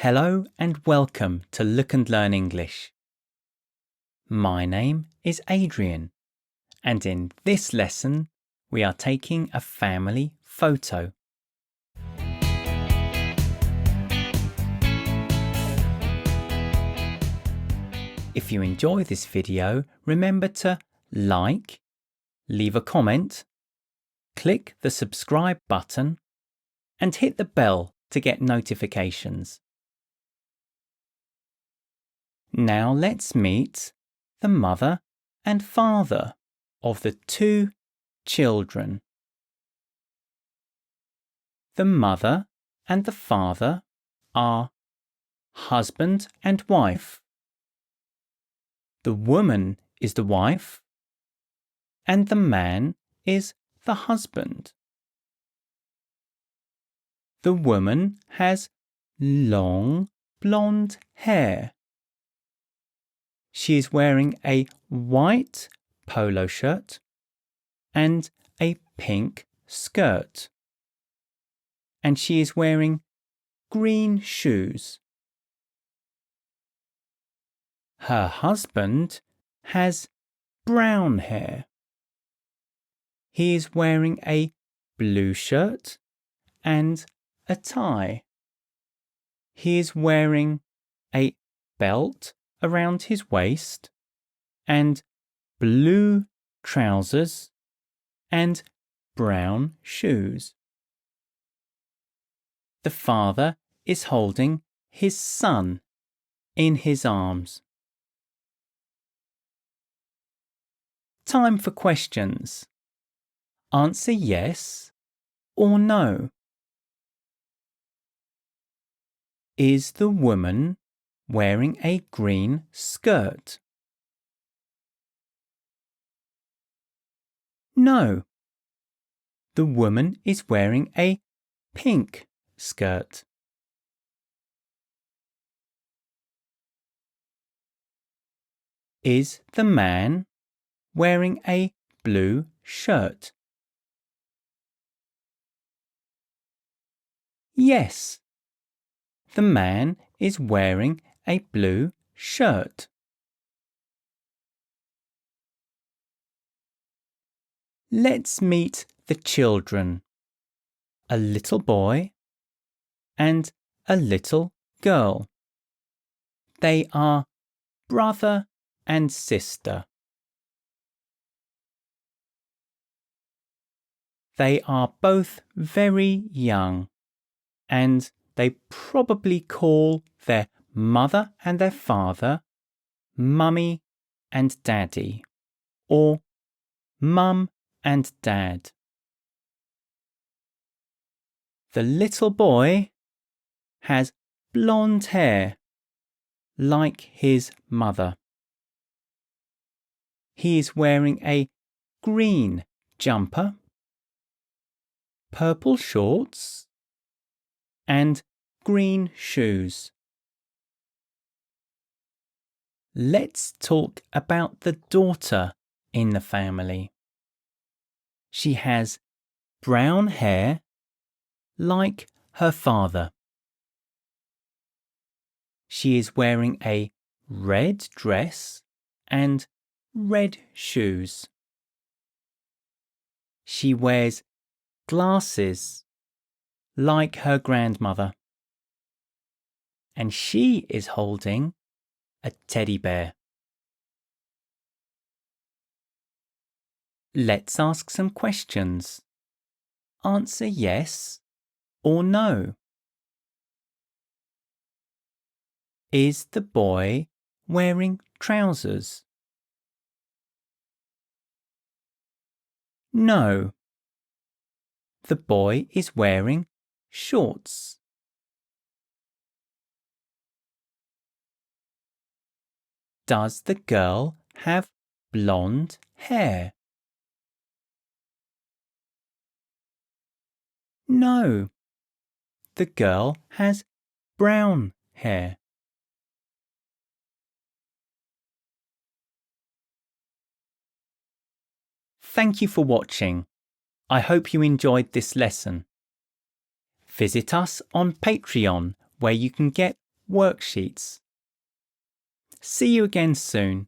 Hello and welcome to Look and Learn English. My name is Adrian, and in this lesson we are taking a family photo. If you enjoy this video, remember to like, leave a comment, click the subscribe button, and hit the bell to get notifications. Now let's meet the mother and father of the two children. The mother and the father are husband and wife. The woman is the wife, and the man is the husband. The woman has long blonde hair. She is wearing a white polo shirt and a pink skirt. And she is wearing green shoes. Her husband has brown hair. He is wearing a blue shirt and a tie. He is wearing a belt around his waist and blue trousers and brown shoes. The father is holding his son in his arms. Time for questions. Answer yes or no. Is the woman wearing a green skirt? No. The woman is wearing a pink skirt. Is the man wearing a blue shirt? Yes. The man is wearing a blue shirt. Let's meet the children. A little boy and a little girl. They are brother and sister. They are both very young, and they probably call their mother and their father Mummy and Daddy, or Mum and Dad. The little boy has blonde hair like his mother. He is wearing a green jumper, purple shorts, and green shoes. Let's talk about the daughter in the family. She has brown hair like her father. She is wearing a red dress and red shoes. She wears glasses like her grandmother. And she is holding a teddy bear. Let's ask some questions. Answer yes or no. Is the boy wearing trousers? No. The boy is wearing shorts. Does the girl have blonde hair? No. The girl has brown hair. Thank you for watching. I hope you enjoyed this lesson. Visit us on Patreon, where you can get worksheets. See you again soon.